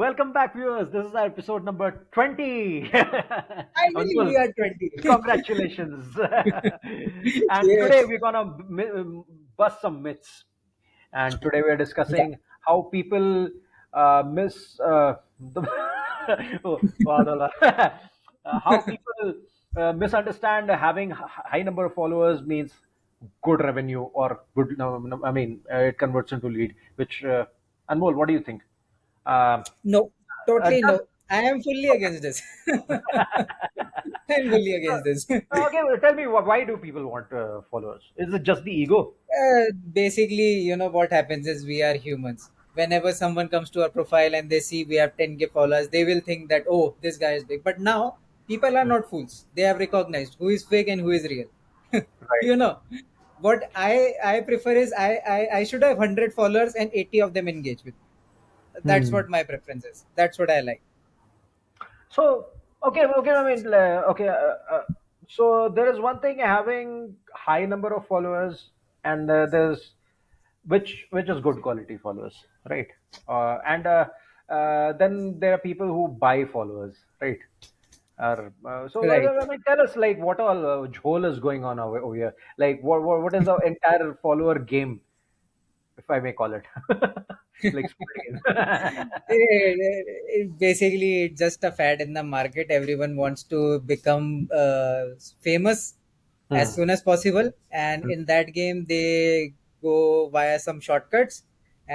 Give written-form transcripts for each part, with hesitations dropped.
welcome back, viewers. This is our episode number 20. Finally, Anmol, we are 20. congratulations. And today Yes. we're gonna bust some myths. And today we're Yeah. discussing how people miss the oh, wow, how people misunderstand having high number of followers means good revenue or good. No, I mean, it converts into lead. Which Anmol, what do you think? Uh, No, totally does no. I am fully against this. I'm fully against this. okay, well, tell me why do people want followers? Is it just the ego? Basically, what happens is we are humans. Whenever someone comes to our profile and they see we have 10K followers, they will think that, oh, this guy is big. But now, people are Hmm. not fools. They have recognized who is fake and who is real. Right. you know, what I prefer is I should have 100 followers and 80 of them engage with. That's Hmm. what my preference is. That's what I like. So okay. I mean, okay. So there is one thing having high number of followers, and there's which is good quality followers, right? And then there are people who buy followers, right? Right. I mean, tell us like what all jhol is going on over here. Like what is the entire follower game, if I may call it, like Squid Game. Basically, it's just a fad in the market. Everyone wants to become famous as Hmm. soon as possible, and Hmm. in that game, they go via some shortcuts.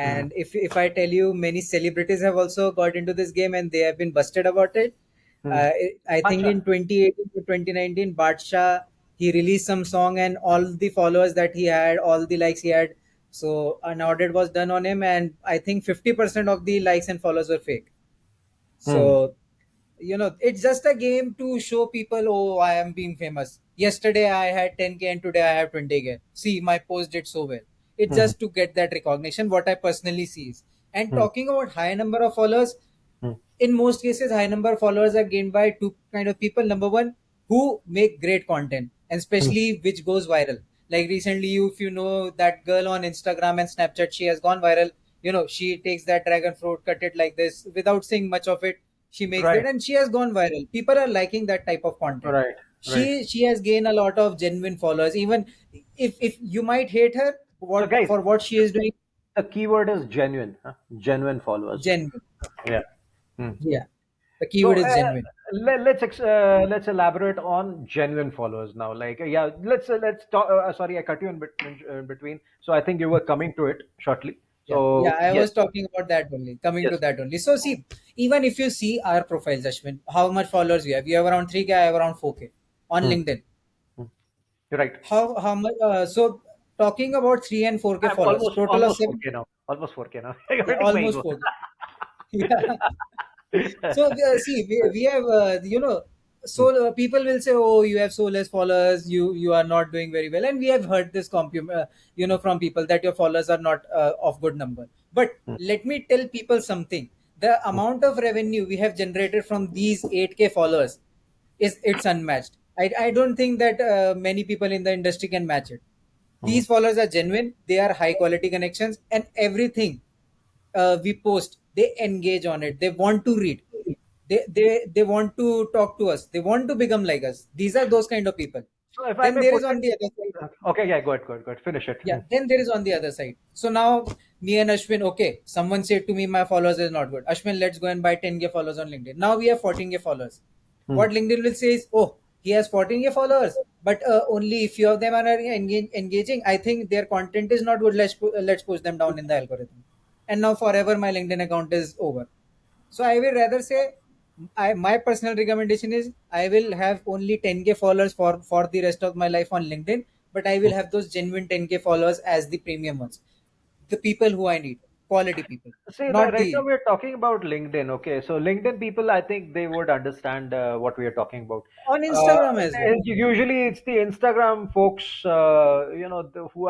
Hmm. And if I tell you, many celebrities have also got into this game, and they have been busted about it. Hmm. I think Acha. in 2018 to 2019, Badsha, he released some song, and all the followers that he had, all the likes he had, so an audit was done on him, and I think 50% of the likes and followers were fake. Hmm. So, it's just a game to show people, oh, I am being famous. Yesterday I had 10K and today I have 20K. See, my post did so well. It's Hmm. just to get that recognition, what I personally see is. And Hmm. talking about high number of followers, Hmm. in most cases, high number of followers are gained by two kind of people. Number one, who make great content, and Hmm. especially which goes viral. Like recently, if you know that girl on Instagram and Snapchat, she has gone viral. She takes that dragon fruit, cut it like this without saying much of it. She makes it, Right. and she has gone viral. People are liking that type of content. Right. Right. She has gained a lot of genuine followers. Even if you might hate her, So, what guys, for what she is doing, the keyword is genuine. Huh? Genuine followers. genuine. Yeah. Hmm. Yeah, the So keyword is genuine. let's elaborate on genuine followers now. Like yeah, let's talk. Sorry, I cut you in between. So I think you were coming to it shortly. Yeah, yeah, So I yes, was talking about that only, coming to yes. that only. So, see, even if you see our profiles, Ashwin, how much followers you have around 3K, I have around 4K on Hmm. LinkedIn. Hmm. You're right. How much? So, talking about 3 and 4K I'm followers, total of almost 7, 4K now. Almost 4K now. You're yeah, hurting my almost ego. 4K. Yeah. So see, we have so people will say, oh, you have so less followers, you are not doing very well, and we have heard this from people that your followers are not of good number. But Hmm. let me tell people something: the amount of revenue we have generated from these 8K followers is it's unmatched. I don't think that many people in the industry can match it. Hmm. These followers are genuine, they are high quality connections, and everything we post, they engage on it, they want to read, they want to talk to us, they want to become like us. These are those kind of people. So if I Then may there put is on it, the other side, okay, yeah, go ahead, finish it. yeah, then there is on the other side. So now me and Ashwin, okay, someone said to me my followers is not good. Ashwin, let's go and buy 10K followers on LinkedIn. Now we have 14K followers. Hmm. What LinkedIn will say is, oh, he has 14K followers, but only few of them are engaging. I think their content is not good. Let's push them down in the algorithm. And now forever my LinkedIn account is over. So I will rather say, my personal recommendation is I will have only 10K followers for the rest of my life on LinkedIn, but I will have those genuine 10K followers as the premium ones, the people who I need, quality people, See, not right now the we're talking about LinkedIn. Okay, so LinkedIn people, I think they would understand what we are talking about. on Uh, Instagram as well. Usually, it's the Instagram folks, who are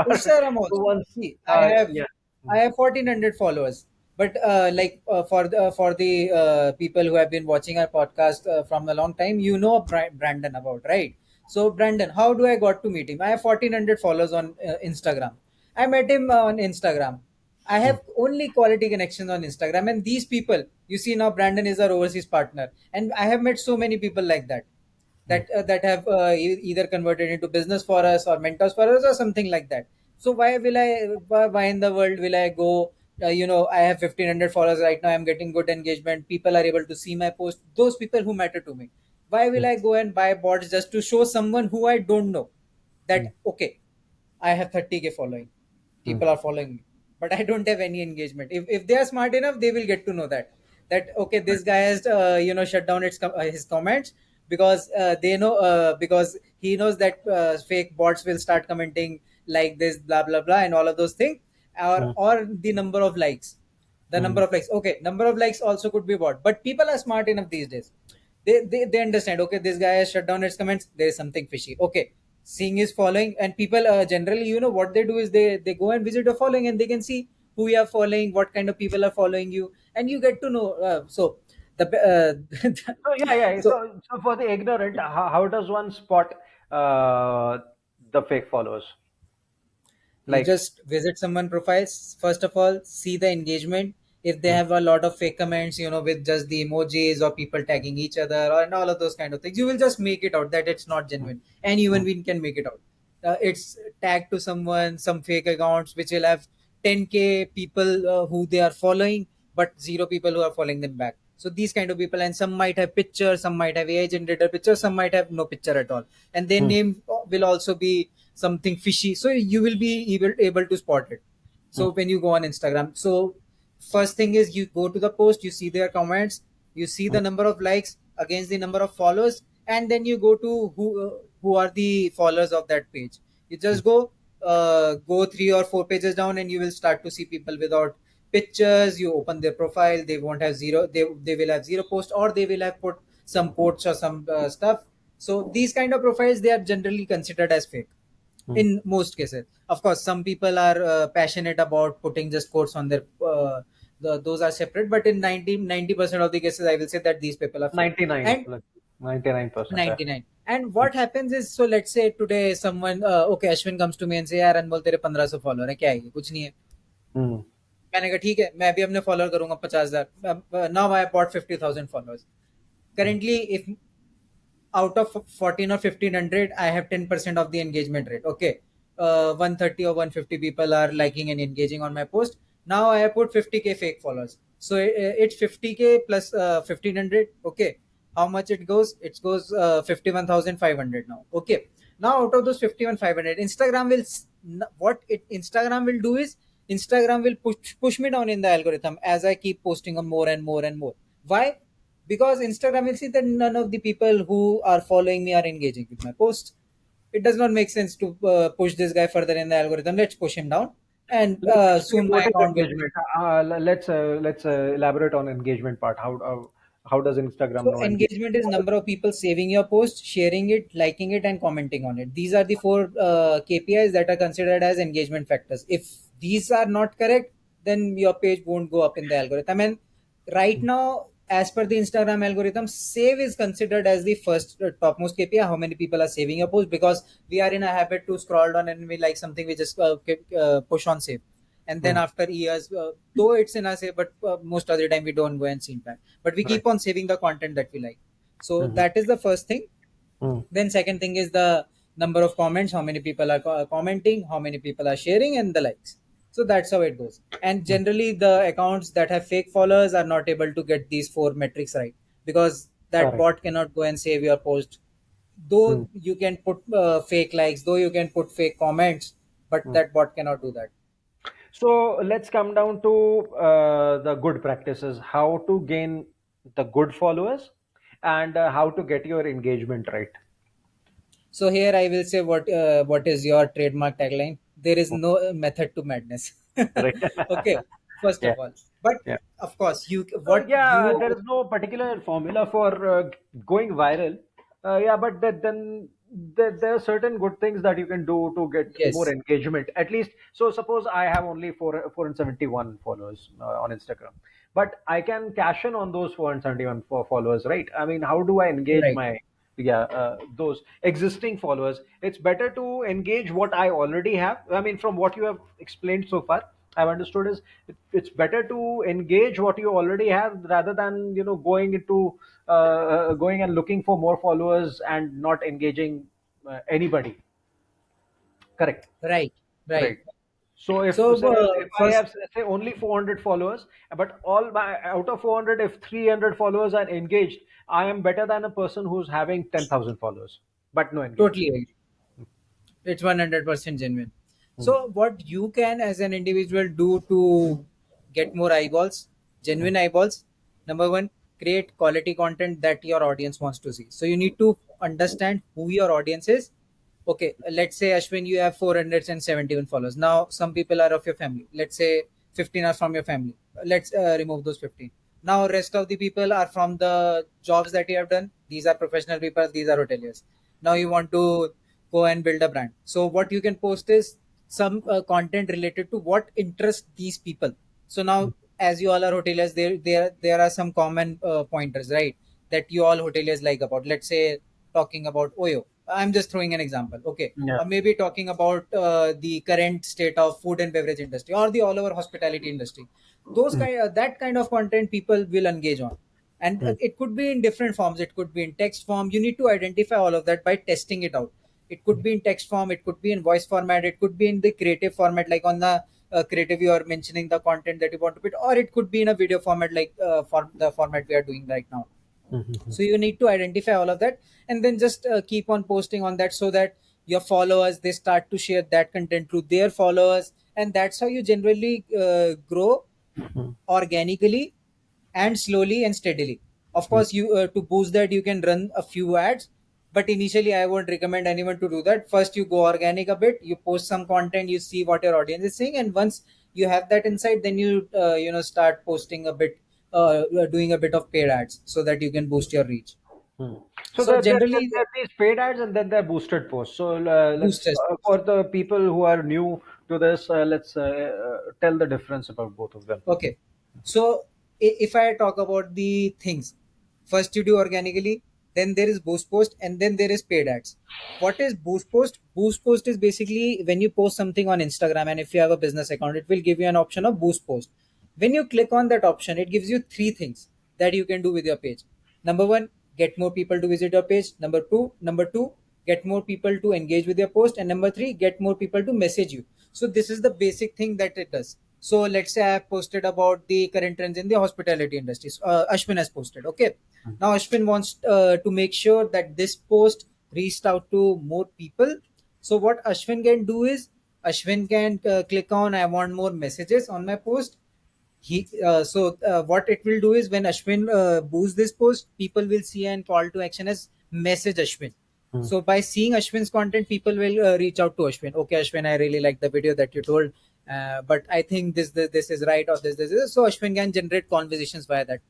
Instagram the also. ones. See, Yeah. I have 1400 followers, but for the people who have been watching our podcast from a long time, Brandon about, right? So Brandon, how do I got to meet him? I have 1400 followers on Instagram. I met him on Instagram. I have only quality connections on Instagram, and these people, you see now, Brandon is our overseas partner, and I have met so many people like that, that have either converted into business for us or mentors for us or something like that. So why will why in the world will I go? I have 1,500 followers right now. I'm getting good engagement. People are able to see my post. Those people who matter to me. Why will I go and buy bots just to show someone who I don't know that okay, I have 30K following. People are following me, but I don't have any engagement. If they are smart enough, they will get to know that okay, this guy has shut down his comments because they know because he knows that fake bots will start commenting like this, blah blah blah, and all of those things, or the number of likes. The number of likes. Okay, number of likes also could be bot, but people are smart enough these days. They understand, okay, this guy has shut down his comments, there is something fishy. Okay, seeing his following, and people generally, what they do is they go and visit your following, and they can see who you are following, what kind of people are following you, and you get to know. So the So yeah, yeah. so So for the ignorant, how does one spot uh, the fake followers? you Like, just visit someone profiles, first of all, see the engagement. If they mm, have a lot of fake comments, with just the emojis or people tagging each other or and all of those kind of things, you will just make it out that it's not mm, genuine, and even mm, we can make it out. It's tagged to someone, some fake accounts which will have 10K people who they are following, but zero people who are following them back. So these kind of people, and some might have pictures, some might have AI generated pictures, some might have no picture at all, and their mm, name will also be something fishy. So you will be able to spot it. mm, So when you go on Instagram, so first thing is you go to the post, you see their comments, you see mm, the number of likes against the number of followers, and then you go to who are the followers of that page. You mm, just go 3 or 4 pages down, and you will start to see people without pictures. You open their profile, they won't have zero, they will have zero post, or they will have put some quotes or some stuff. So these kind of profiles, they are generally considered as fake mm. in most cases. Of course, some people are passionate about putting just quotes on their those are separate, but in 90% of the cases, I will say that these people are fake. 99, And like 99%. 99. And what happens is, so let's say today someone, okay, Ashwin comes to me and say, यार अनमोल तेरे 1500 follower है, क्या है ये? कुछ नहीं है. Mm, मैंने कहा ठीक है, मैं भी अपने फॉलोअर करूंगा 50,000. Now I bought 50,000 followers. mm, Currently, if out of 14 or 1,500, I have 10% of the engagement rate. Okay, 130 or 150 people are liking and engaging on my post. Now I have put 50K fake followers, so it's 50K plus 1,500. Okay, how much it goes? It goes 51,500 now. Okay, now out of those 51,500, Instagram will Instagram will do is, Instagram will push me down in the algorithm as I keep posting on more and more and more. Why? Because Instagram will see that none of the people who are following me are engaging with my posts. It does not make sense to push this guy further in the algorithm. Let's push him down, and Let's explain soon my what is account will be. engagement. Let's elaborate on engagement part. How does Instagram So know engagement? engagement is number of people saving your post, sharing it, liking it, and commenting on it. These are the four KPIs that are considered as engagement factors. If these are not correct, then your page won't go up in the algorithm. And right now, as per the Instagram algorithm, save is considered as the first topmost KPI. How many people are saving your post? Because we are in a habit to scroll down, and we like something, we just push on save, and then Mm, after years, though it's in a save, but most of the time we don't go and see impact, but we right. keep on saving the content that we like. So Mhm, that is the first thing. mm, Then second thing is the number of comments, how many people are commenting, how many people are sharing, and the likes. So that's how it goes. And mm. generally the accounts that have fake followers are not able to get these four metrics right, because that Correct. bot cannot go and save your post. Though Mm, you can put fake likes, though you can put fake comments, but mm. that bot cannot do that. So let's come down to the good practices. How to gain the good followers, and how to get your engagement right. So here I will say what is your trademark tagline? There is no method to madness. Right. Okay, first Yeah. of all, but Yeah. of course you So what yeah, you there is no particular formula for going viral. Yeah, but then there are certain good things that you can do to get more yes, engagement. At least, so suppose I have only 471 followers on Instagram, but I can cash in on those 471 followers, right? I mean, how do I engage right. my, yeah, those existing followers? It's better to engage what I already have. I mean, from what you have explained so far, I've understood is it's better to engage what you already have rather than going into going and looking for more followers and not engaging anybody. Correct. Right, right. Right. So if So say if I first, have say only 400 followers, but all my out of 400, if 300 followers are engaged, I am better than a person who's having 10,000 followers but no engagement. totally agree. It's 100% genuine. Hmm. So what you can as an individual do to get more eyeballs, Hmm. genuine eyeballs? Number one, create quality content that your audience wants to see. So you need to understand who your audience is. Okay, let's say Ashwin, you have 471 followers. Now some people are of your family. Let's say 15 are from your family. Let's remove those 15. Now rest of the people are from the jobs that you have done. These are professional people. These are hoteliers. Now you want to go and build a brand. So what you can post is some content related to what interests these people. So now, as you all are hoteliers, there are some common pointers, right? That you all hoteliers like about. Let's say talking about Oyo. I'm just throwing an example, okay? Yeah. Or maybe talking about the current state of food and beverage industry or the all over hospitality industry. Those Hmm. that kind of content people will engage on, and Hmm. it could be in different forms. It could be in text form. You need to identify all of that by testing it out. It could be in text form, it could be in voice format, it could be in the creative format, like on the creative you are mentioning the content that you want to put, or it could be in a video format, like for the format we are doing right now. Hmm. Hmm. So you need to identify all of that, and then just keep on posting on that, so that your followers, they start to share that content to their followers, and that's how you generally grow Hmm. organically and slowly and steadily. Of Hmm. course, you to boost that, you can run a few ads, but initially I won't recommend anyone to do that. First, you go organic a bit, you post some content, you see what your audience is saying, and once you have that insight, then you start posting a bit, doing a bit of paid ads, so that you can boost your reach. Hmm. So So there generally, are these paid ads and then there are boosted posts. So let's boosters. for the people who are new to this, let's tell the difference about both of them. Okay. So if I talk about the things, first you do organically, then there is boost post, and then there is paid ads. What is boost post? Boost post is basically when you post something on Instagram, and if you have a business account, it will give you an option of boost post. When you click on that option, it gives you three things that you can do with your page. Number one, get more people to visit your page. Number two, get more people to engage with your post, and number three, get more people to message you. So this is the basic thing that it does. So let's say I have posted about the current trends in the hospitality industry. Ashwin has posted. Okay. Now Ashwin wants to make sure that this post reached out to more people. So what Ashwin can do is Ashwin can click on I want more messages on my post. What it will do is when Ashwin boosts this post, people will see and call to action as message Ashwin. Hmm. So by seeing Ashwin's content, people will reach out to Ashwin. Okay, Ashwin, I really like the video that you told, but I think this is right, or this. So Ashwin can generate conversations via that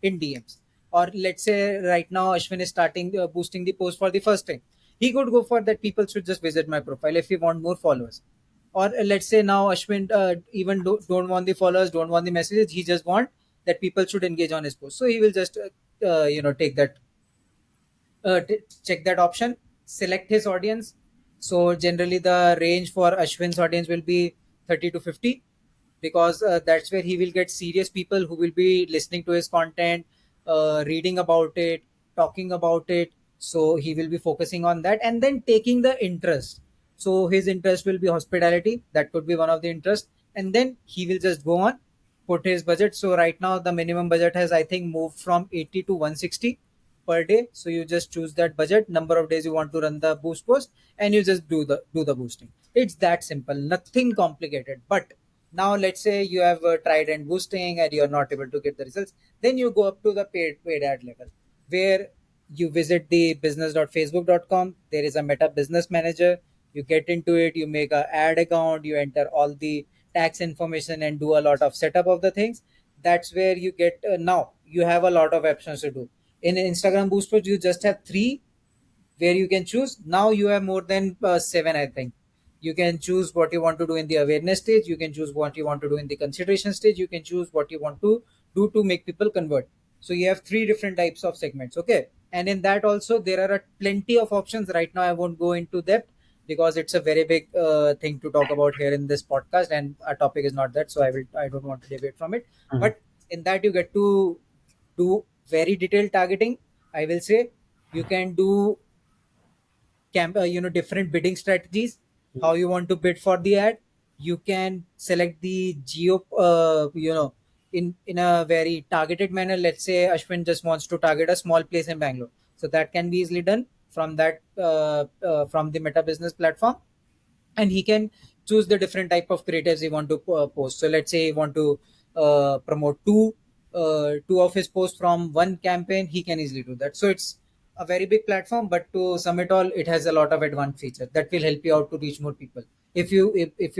in DMs. Or let's say right now Ashwin is starting boosting the post for the first time. He could go for that. People should just visit my profile if you want more followers. Or let's say now Ashwin even don't want the followers, don't want the messages. He just want that people should engage on his post. So he will just take that, check that option, select his audience. So generally, the range for Ashwin's audience will be 30 to 50, because that's where he will get serious people who will be listening to his content, reading about it, talking about it. So he will be focusing on that and then taking the interest. So his interest will be hospitality. That could be one of the interests. And then he will just go on, put his budget. So right now, the minimum budget has, I think, moved from 80 to 160 per day. So you just choose that budget, number of days you want to run the boost post, and you just do the boosting. It's that simple, nothing complicated. But now let's say you have tried and boosting and you're not able to get the results, then you go up to the paid ad level, where you visit the business.facebook.com. There is a Meta Business Manager. You get into it, you make a ad account, you enter all the tax information and do a lot of setup of the things. That's where you get, now you have a lot of options to do. In Instagram boost post, you just have three where you can choose. Now you have more than seven, I think. You can choose what you want to do in the awareness stage. You can choose what you want to do in the consideration stage. You can choose what you want to do to make people convert. So you have three different types of segments. Okay. And in that also, there are plenty of options. Right now, I won't go into depth. because it's a very big thing to talk about here in this podcast, and our topic is not that, so I don't want to deviate from it. Mhm. But in that you get to do very detailed targeting. I will say you can do different bidding strategies, how you want to bid for the ad. You can select the geo in a very targeted manner. Let's say Ashwin just wants to target a small place in Bangalore, so that can be easily done from that from the Meta Business platform, and he can choose the different type of creatives he want to post. So let's say he want to promote two of his posts from one campaign, he can easily do that. So it's a very big platform, but to sum it all, it has a lot of advanced features that will help you out to reach more people if you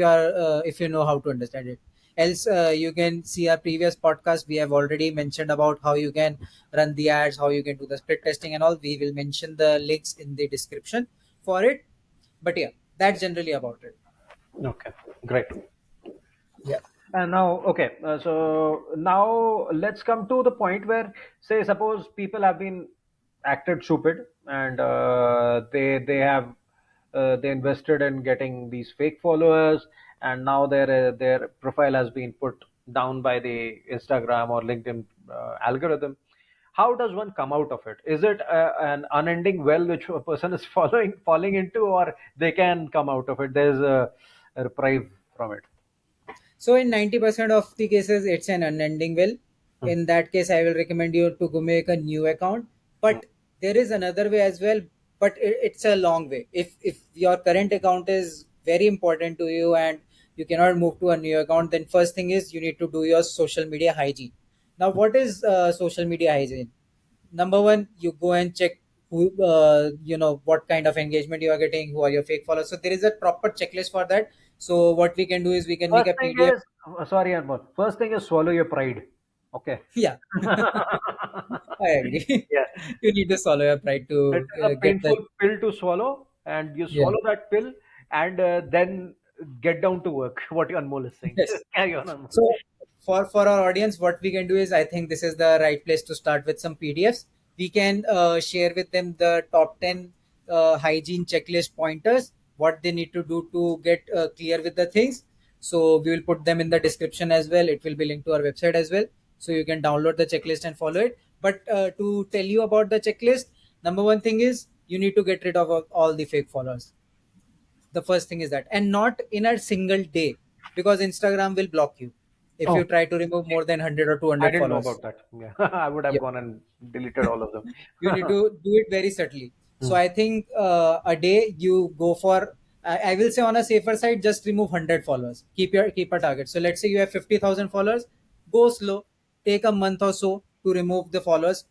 are if you know how to understand it. Else you can see our previous podcast, we have already mentioned about how you can run the ads, how you can do the split testing and all. We will mention the links in the description for it. But yeah, that's generally about it. Okay, great. Yeah. And now, okay, so now let's come to the point where, say, suppose people have been acted stupid and they have they invested in getting these fake followers, and now their profile has been put down by the Instagram or LinkedIn algorithm. How does one come out of it? Is it an unending well which a person is following falling into, or they can come out of it? There's a reprieve from it. So in 90% of the cases, it's an unending well. Hmm. In that case, I will recommend you to go make a new account. Hmm. But there is another way as well, but it's a long way. If your current account is very important to you and you cannot move to a new account, then first thing is you need to do your social media hygiene. Now, what is social media hygiene? Number one, you go and check who what kind of engagement you are getting, who are your fake followers. So there is a proper checklist for that. So what we can do is we can make First a thing PDF. is, sorry, Anmol. First thing is swallow your pride. Okay. Yeah. I agree. Yeah. You need to swallow your pride It to is a get the. painful pill to swallow, and you Yeah. swallow that pill, and then get down to work. What Anmol is saying. Yes. Carry on, Anmol. So for our audience, what we can do is, I think this is the right place to start with some PDFs. We can share with them the top 10 hygiene checklist pointers, what they need to do to get clear with the things. So we will put them in the description as well. It will be linked to our website as well. So you can download the checklist and follow it. But to tell you about the checklist, number one thing is you need to get rid of all the fake followers. The first thing is that, and not in a single day, because Instagram will block you if you Oh, try to remove more than 100 or I 200 didn't know followers. about that. Yeah, I would have Yeah. gone and deleted all of them. You need to do it very subtly. So Hmm. I think a day you go for, I will say on a safer side, just remove 100 followers. Keep a target. So let's say you have 50,000 followers, go slow, take a month or so to remove the followers.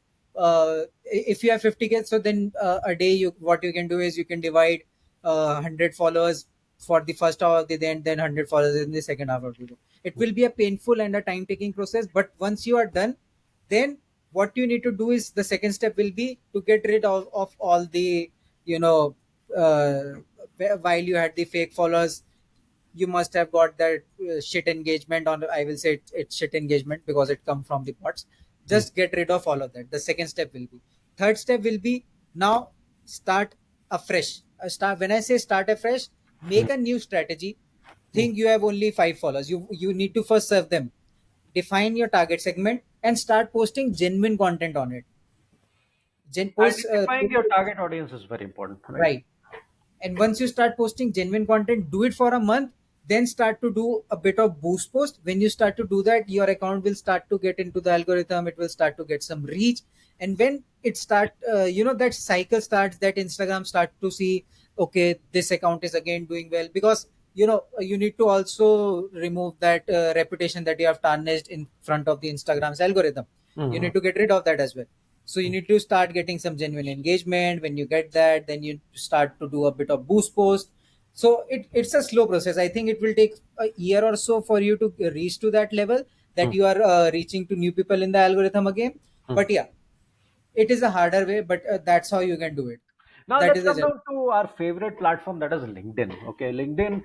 If you have 50K, so then a day you what you can do is you can divide 100 followers for the first hour of the day, and then 100 followers in the second half of the day. It will be a painful and a time taking process, but once you are done, then what you need to do is the second step will be to get rid of all the you know uh, while you had the fake followers, you must have got that shit engagement on. I will say it's shit engagement because it come from the bots. Hmm. Just get rid of all of that. The second step will be, third step will be, now start afresh. Start When I say start afresh, Hmm. make a new strategy. Hmm. Think you have only 5 followers, you need to first serve them, define your target segment, and start posting genuine content on it. Post Identifying your target audience is very important, right? right. And once you start posting genuine content, do it for a month, then start to do a bit of boost post. When you start to do that, your account will start to get into the algorithm, it will start to get some reach. And when it start that cycle starts, that Instagram start to see, okay, this account is again doing well, because you need to also remove that reputation that you have tarnished in front of the Instagram's algorithm. You Hmm. need to get rid of that as well. So you need to start getting some genuine engagement. When you get that, then you start to do a bit of boost post. So it's a slow process. I think it will take a year or so for you to reach to that level that Hmm. you are reaching to new people in the algorithm again. Hmm. But yeah, it is a harder way, but that's how you can do it. Now That let's is the come general. down to our favorite platform, that is LinkedIn. Okay, LinkedIn.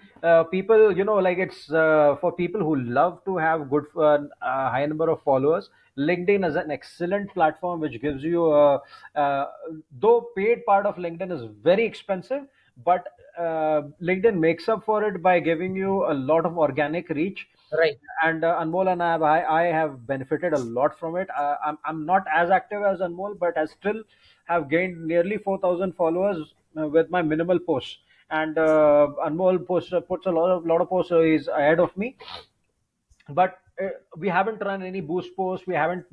People, like it's for people who love to have good, high number of followers. LinkedIn is an excellent platform which gives you, though paid part of LinkedIn is very expensive, but LinkedIn makes up for it by giving you a lot of organic reach. Right. And Anmol and I have benefited a lot from it. I'm not as active as Anmol, but I still have gained nearly 4,000 followers with my minimal posts. And Anmol puts a lot of posts, so he's ahead of me. But we haven't run any boost posts. We haven't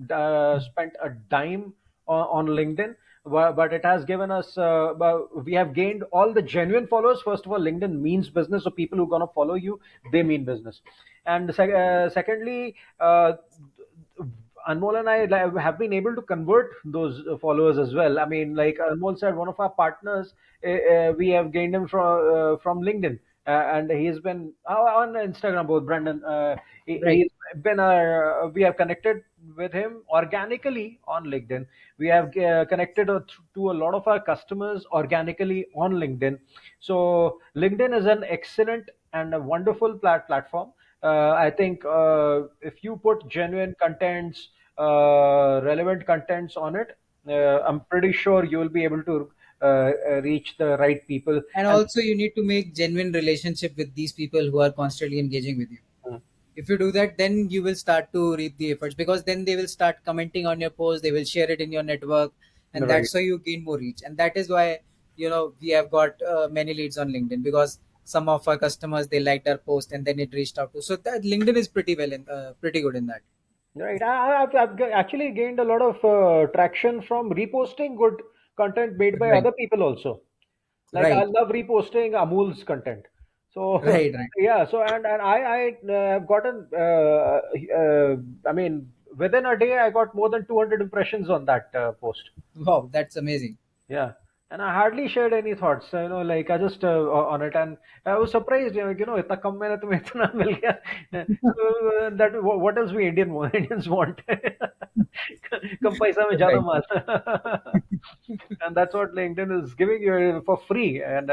spent a dime on LinkedIn, but it has given us. We have gained all the genuine followers. First of all, LinkedIn means business, so people who are gonna follow you, they mean business. And secondly, Anmol and I have been able to convert those followers as well. I mean, like Anmol said, one of our partners, we have gained him from LinkedIn, and he's been on Instagram. Both Brandon, Right. he's been we have connected with him organically on LinkedIn. We have connected to a lot of our customers organically on LinkedIn. So LinkedIn is an excellent and a wonderful platform. I think if you put genuine contents, relevant contents on it, I'm pretty sure you will be able to reach the right people. And And also, you need to make genuine relationship with these people who are constantly engaging with you. mm, If you do that, then you will start to reap the efforts, because then they will start commenting on your post, they will share it in your network, and right. that's how you gain more reach. And that is why, we have got many leads on LinkedIn, because some of our customers, they liked our post and then it reached out to. So that LinkedIn is pretty good in that. Right. I've actually gained a lot of traction from reposting good content made by Right. other people also. Like I Right. love reposting Amul's content. So Right. Right. yeah. So and I have gotten. I mean, within a day, I got more than 200 impressions on that post. Wow, that's amazing. Yeah. And I hardly shared any thoughts, like I just on it, and I was surprised, इतना कम में तुम्हें इतना मिल गया. So that what else we Indians want? कम पैसा में ज्यादा Right. Mall. And that's what LinkedIn is giving you for free. And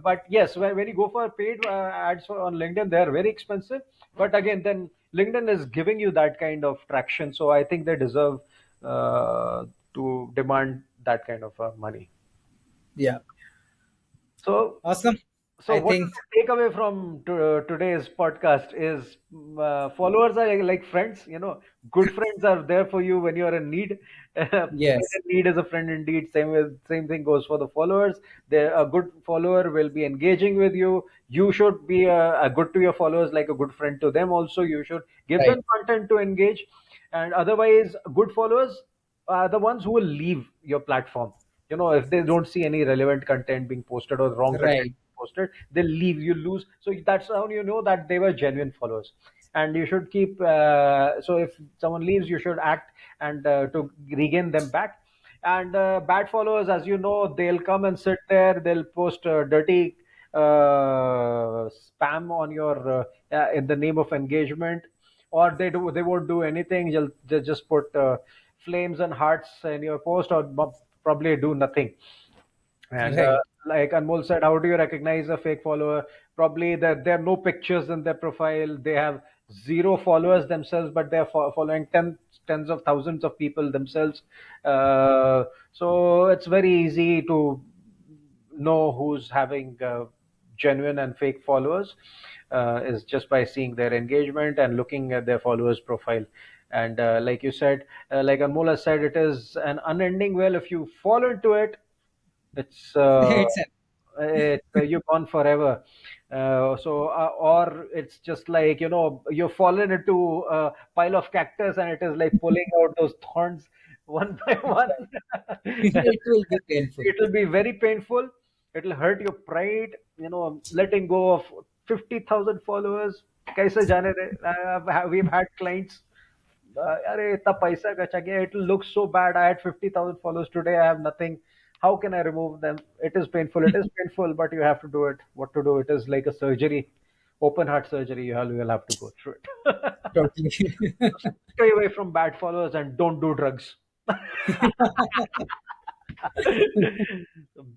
but yes, when you go for paid ads on LinkedIn, they are very expensive. But again, then LinkedIn is giving you that kind of traction, so I think they deserve to demand that kind of money. Yeah. So Awesome. so, I what think. the takeaway from today's podcast is followers are like friends. Good friends are there for you when you are in need. Friend Yes. in need is a friend indeed. Same thing goes for the followers. A good follower will be engaging with you. You should be a good to your followers, like a good friend to them. Also, you should give Right. them content to engage, and otherwise, good followers are the ones who will leave your platform. If they don't see any relevant content being posted or wrong content Right. posted, they'll leave. You lose. So that's how you know that they were genuine followers. And you should keep. So if someone leaves, you should act and to regain them back. And bad followers, as you know, they'll come and sit there. They'll post dirty spam on your in the name of engagement, or they won't do anything. They'll just put flames and hearts in your post, or probably do nothing. And Right. like Anmol said, how do you recognize a fake follower? Probably there are no pictures in their profile. They have zero followers themselves, but they're following tens of thousands of people themselves. So it's very easy to know who's having genuine and fake followers is just by seeing their engagement and looking at their followers profile. And like you said, like Anmol has said, it is an unending well. If you fall into it, it's It's you're gone forever. Or it's just like, you've fallen into a pile of cactus and it is like pulling out those thorns one by one. it will be painful. It will be very painful. It will hurt your pride. Letting go of 50,000 followers. कैसे जाने दे? We've had clients. अरे इतना पैसा खर्चा किया. It will look so bad. I had 50,000 followers today. I have nothing. How can I remove them? It is painful. It is painful, but you have to do it. What to do? It is like a surgery, open heart surgery. You'll have to go through it. Totally. Stay away from bad followers and don't do drugs.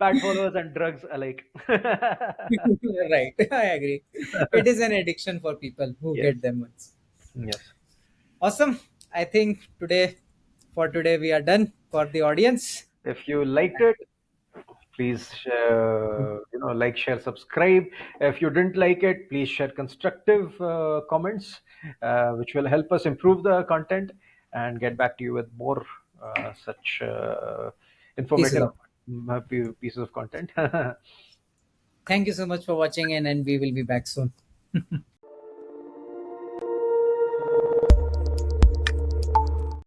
Bad followers and drugs alike. Right. I agree. It is an addiction for people who Yes. get them once. Yes. Awesome. I think for today we are done for the audience. If you liked it, Please, like, share, subscribe. If you didn't like it, please share constructive comments, which will help us improve the content and get back to you with more such Pieces informative of. pieces of content. Thank you so much for watching, and we will be back soon.